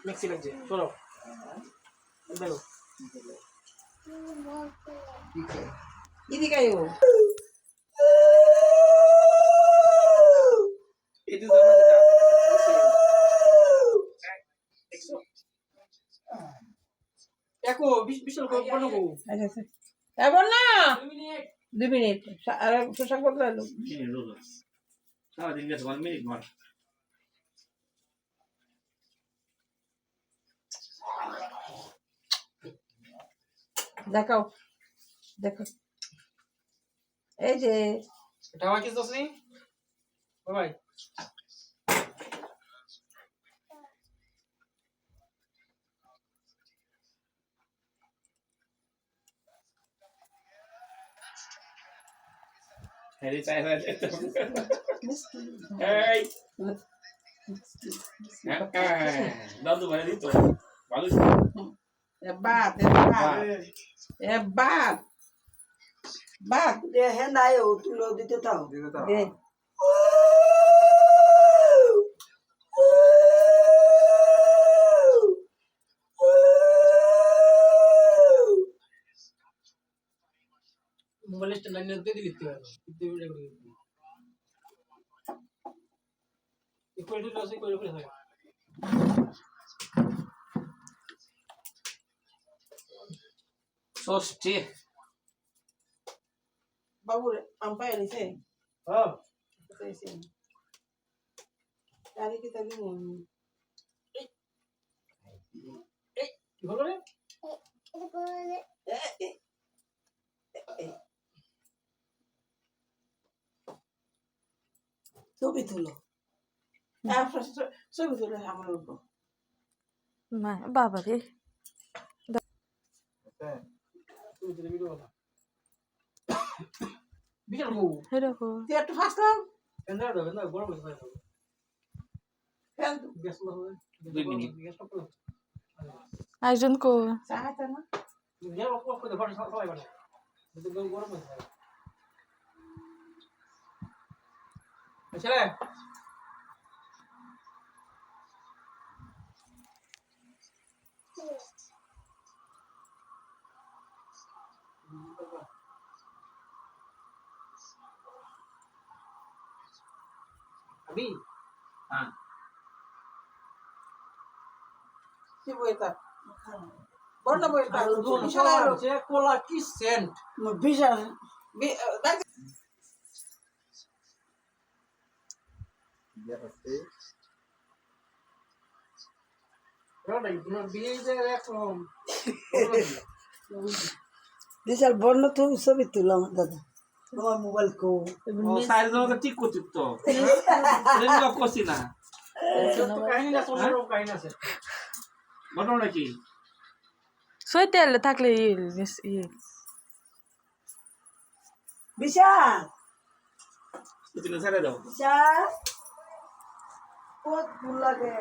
Mixie লাগছে চলো দেখো এদিকে আয়ো দেখো বিশাল করবো আচ্ছা এবার না 2 মিনিট আর পোশাক বদলালো সারাদিন গেছে 1 মিনিট মার দেখাও দেখো এই যে এটা আমার কিছু আছে ভাই হেরি চাই না এই দাদু ভাই দিত ভালো বাত বাত হ্যাঁ নাই ও তুলো দিতে তাও দে মোবাইল স্ট্যান্ড লাইনে দিয়ে দিতে হবে কিন্তু ভিডিও করে দিতে ইকুয়ালিটি লস করে থাকে ষষ্ঠী বাবু আম্পায়ার এসে হ্যাঁ এসে গাড়ি কি তাহলে কি হলো রে ছবি তুলো ছবি তুলে আমার উঠবো না বাবা রে তুমি যদি ভিডিও করো বিশাল গো এরকম তুই একটু ফাঁসলাম এন্ডার দাও না গরম হয়ে যাবে ফেল গ্যাস না হবে 2 মিনিট গ্যাস তো করো একজন কো চাহাতে না গ্যাস অফ করে ঘরে সবাই বানায় কিন্তু গরম হয়ে যাবে ছেলে अभी हाँ কি বইতা বড় বইতা বিশাল আছে কোলা কি সেন্ট বিশাল রোড এই তোমার বিয়ে যে এখন বিশাল বর্ণ তুমি ছবি তুলো আমার দাদা তোমার মোবাইল কো সাইজ তো ঠিক করছিস তো রেন লক করছিস না তো কাহিনী না শোনার কাহিনী আছে ঘটনা কি সইতে থাকলে বিশাল তুমি ছেড়ে দাও বিশাল কত ফুল লাগে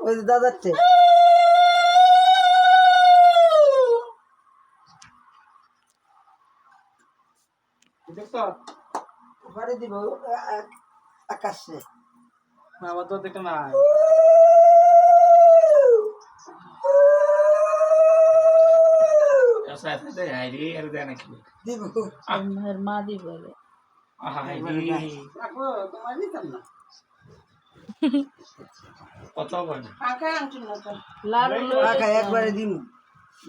ওই দাদারটে দেখছো বাড়ি দিব আকাশে আমার তো দেখতে না সাথে আইডি আর দেন নাকি দিব আমার মা দি বলে আইডি রাখো তোমার নিতাম না কত বড় আঁকা আনছো না তো লাড়ু রাখা একবারে দিন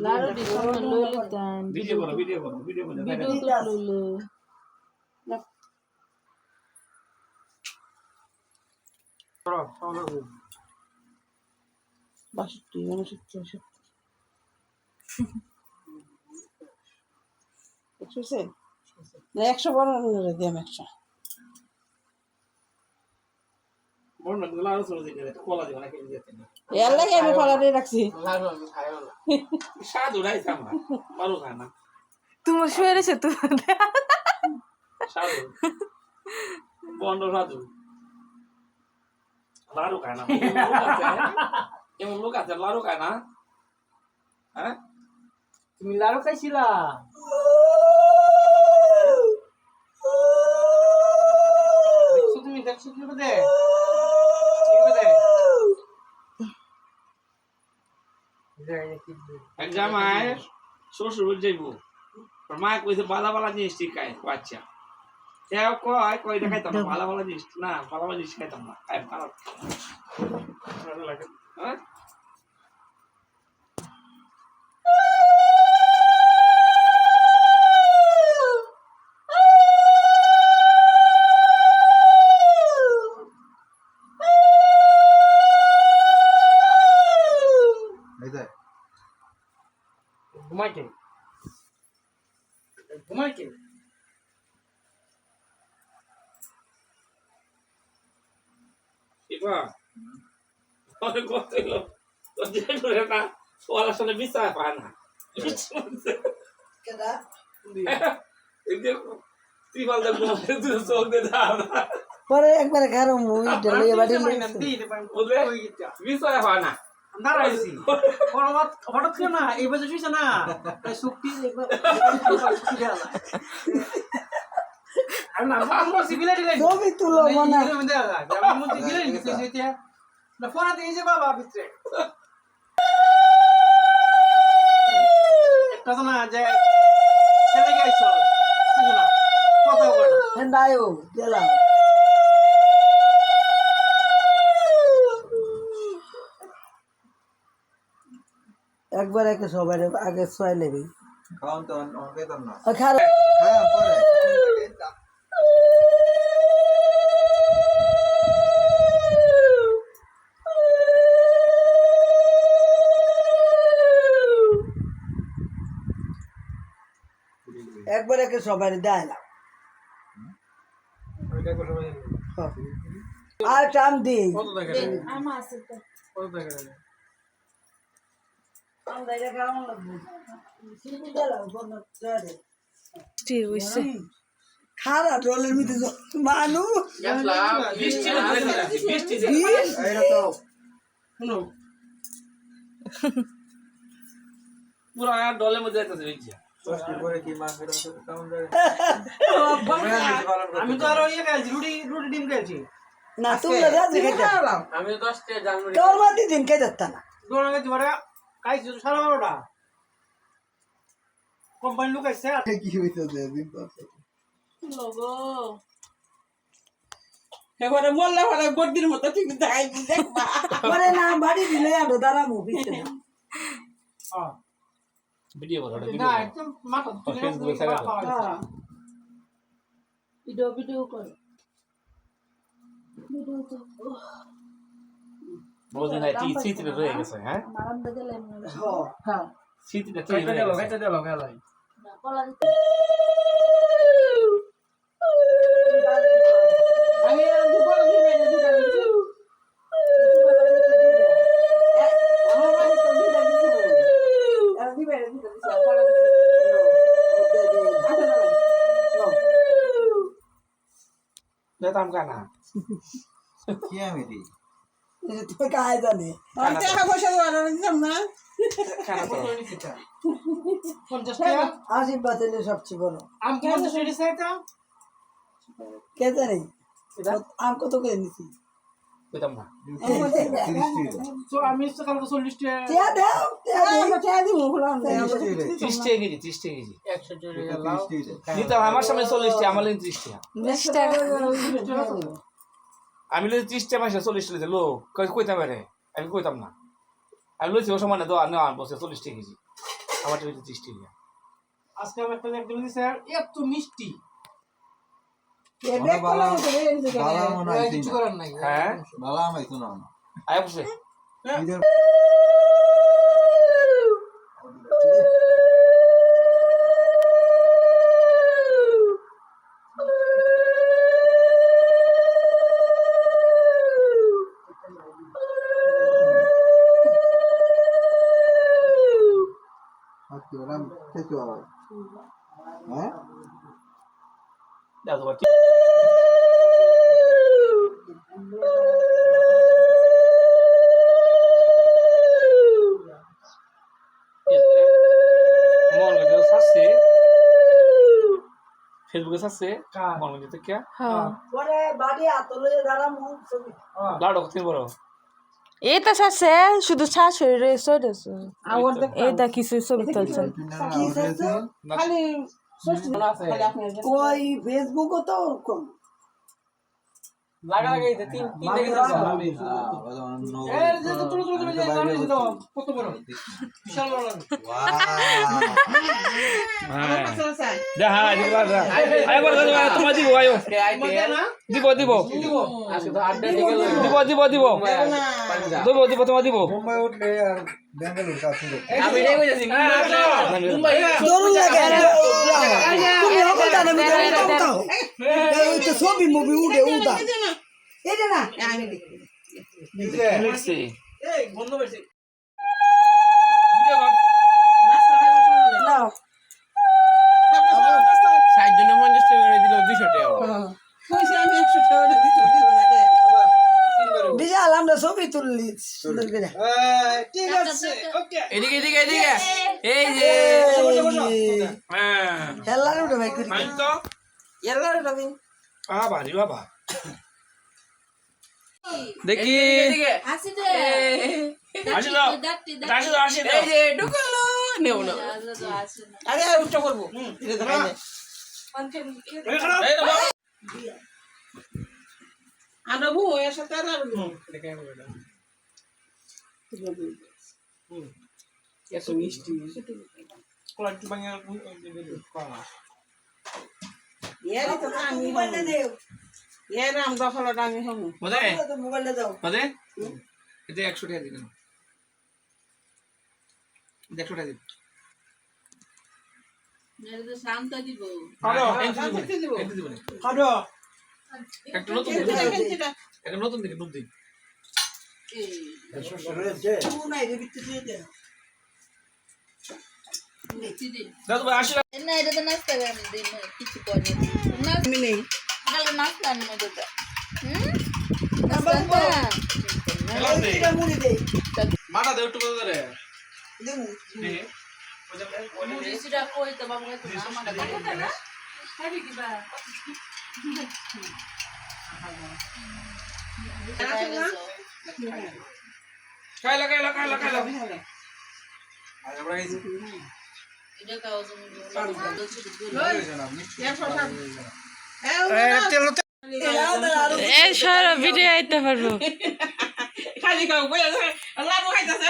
লাড়ু দি সামনে ললিতান ভিডিও করো ভিডিও তো লইলে চলো চলো 62 69 70 না 100 বড় দিলাম 100 বড় না গুলো আরো চলে যেতে কোলা দিবা নাকি দিতে না এর লাগে আমি ফলা দিয়ে রাখছি লাগলো আমি খাইও না সাধু রাইছ আমার পারো খানা তোমার শুয়ে রয়েছে তো সাধু বন্ধ সাধু লাড়ু খায় না এমন লোক আছে লাড়ু খায় না হ্যাঁ তুমি লাড়ু খাইছিলা দেখছো কি বলে এক জামাই শ্বশুর বাড়ি যাইব ওর মা কইছে বালা বালা জিনিস শিখায় বাচ্চা তেও কয় দেখাইতাম না বালা বালা জিনিস না বালা বালা জিনিস খাইতাম না খাই খারাপ হ্যাঁ ঘুমাইকে ঘুমাইকে শিবা অনেক কথা হলো তো যে করে না ওরা সামনে বিচার পায় না কেডা এই দেখো তুই বল দেখো তুই চোখ দে দাও না পরে একবারে খারো মুই ডলে বাড়ি বলে বিচার পায় না দাঁড়াইছি হঠাৎ করে না এই বছর শুয়েছে না শক্তি আর না আমার সিভিলে দিলে ছবি তুলো মনে আমার সিভিলে দিছে সেটা না ফোন দিয়েছে বাবা ভিতরে একটা তো না যে ছেলে গাইছো না কথা বল হেন্দায়ও গেলাম একবার একে সবাই আগে ছয় নেবে খাওয়ান তো অনেক না খারো হ্যাঁ পরে একবার একে সবাই দেয় না আর টাম দিই কত টাকা আমার আছে তো কত টাকা ঠিক হইছে খারা ট্রলের মধ্যে মানুষ বৃষ্টি এইটা তো শুনো পুরো ডলের মধ্যে একটা দেখছি ষষ্ঠী করে কি মাছ বেরোন তো কেমন যায় আমি তো আরো ইয়ে খাইছি রুটি রুটি ডিম খাইছি না তুমি রাজি খাইতে আমি 10 টা জানুয়ারি তোর মাটি দিন খাই যাচ্ছ না দোনো খাইছি মানে খাইছি 12:30 কোম্পানি লোক আইছে কি হইতো দিন তো লোগো এবারে মোল্লা ভাড়া গদ্দির মতো তুমি দেখাই দেখবা পরে না বাড়ি দিলে আরো দাঁড়া মুভি হ্যাঁ ভিডিও বড় না একদম মাথা তুলে ফেসবুকে ছাড়া দাও। ভিডিও কর ভিডিও তো বলছি না কি স্মৃতিটা রয়ে গেছে হ্যাঁ আমার আম্মা গেলে হ্যাঁ স্মৃতিটা কি কাইটা রয়ে দিলো গেছে কাইটা দিলো গেলাই না কলা দিতে আমি আর দুপুর দিবে না দিটা দিছি আমার বাড়ি তো দিটা দিছি আর দিবে না দিটা দিছি পড়া দিছি যেতাম কানা কি আমি দি তুই কাজ জানে আর টাকা পয়সা দেওয়ার দিতাম না কানা তো 50 টাকা আশীর্বাদ হলে সবচেয়ে বড় আম কি 50 টাকা চাইতা কে জানি আম কত করে নিছি কইতাম না 30 টাকা তো আমি তো কালকে 40 টাকা টিয়া দাও টিয়া দে আমরা টাকা দিব বললাম 30 টাকা কেজি 30 টাকা কেজি 100 টাকা লাও নিতাম আমার সামনে 40 টাকা আমার 30 টাকা 20 টাকা আমি লই 30 টাকা পয়সা 40 টাকা লো কইতাম পারে আমি কইতাম না আমি লইছি ও সময় না দাও না বসে 40 টাকা কেজি আমার তো 30 টাকা আজকে আমি একটা একদম দিছে আর এত মিষ্টি এ ব্যাগ কলা মতো হয়ে গেছে বালা মনে হয় কিছু করার নাই হ্যাঁ বালা আমি তো না আয় বসে ইধর আজকে রাম কেছো হ্যাঁ দাও তো ফেসবুকে আছে কার? মনে তো কে হ্যাঁ পরে বাড়ি আতলে দাঁড়ামু ছবি লাড়ো তুমি বড় এটা আছে শুধু শাশুড়ি সদস্য আওয়ার দেখ এটা কিছু ছবি তুলছেন কি চাইছো খালি ষষ্ঠী খালি আপনি কই ফেসবুকও তো কম লাগা লাগাই দে তিন দেখে এই যে তো তুলো তুলো তুলো যে নামে দিতে কত বড় বিশাল বড় লাগে হ্যাঁ আছে স্যার দেখা দিবা আয় বড় তোমার দিব আয়ো মজা না দিব দিব আজকে তো আড্ডা ঠিক গেল দিব দিব দিব দিব দিব তোমার দিব মুম্বাই উঠলে আর বেঙ্গালুরু কাছে আমি রে কইছি মুম্বাই দরুন লাগে তুমি হকল জানো আমি তো এই তো ছবি মুভি উঠে উঠা এটা না আমি দেখি লিখছি এই বন্ধ হইছে নাস্তা খাইবো না সাইড জন্য 50 টাকা করে দিল 200 টাকা কইছি আমি 100 টাকা দিতে দিব নাকি বিশাল আমরা ছবি তুললি সুন্দর করে ঠিক আছে ওকে এদিকে এদিকে এদিকে এই যে হ্যাঁ হেলার উঠে ভাই করি আমি তো এল্লার রবি বাবা বাবা দেখি আসি দে আসি দাও আসি দাও আসি দাও এই যে ঢুকলো নেও না আসি না আরে উঠতে করব ধীরে ধীরে এই দাও আনবু এর সাথে আর এত মিষ্টি কোলা একটু বাঙাল কলা এর তো আমি মোবাইলটা দেও এর নাম দখলটা আমি হমু বদে তো মোবাইলটা দাও বদে এটা 100 টাকা দিবেন 100 টাকা দিবেন মেরে তো শান্ত দিব খাড়ো এই দিব এই দিব খাড়ো একটা নতুন একটা নতুন দিকে নতুন দিন তুই নাই রে বিতে দে দাও তো 80 টাকা না এটা তো নাস্তা আমি দিন কিছু করে না আমি নেই তাহলে নাস্তা আমি না দিতে এটা মুড়ি দে মাটা দে একটু কথা রে দেমু মুড়িটা কই তো বাবা কই না আমার কথা না খাবি কি বা খাইলা খাইলা খাইলা খাইলা এটা খাও তুমি এই সারা ভিডিও আইতে পারবো খালি খাও বলে লাভ খাইতাছে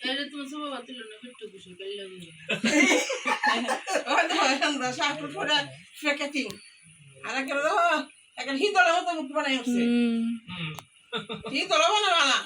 এটা তুমি সব বাতিল না বিট্টু কিছু কইলা আমরা শাকু পরে ফেকেতি আর একটা হিদলে মতো মুখ বানাই হচ্ছে হিদলে বানা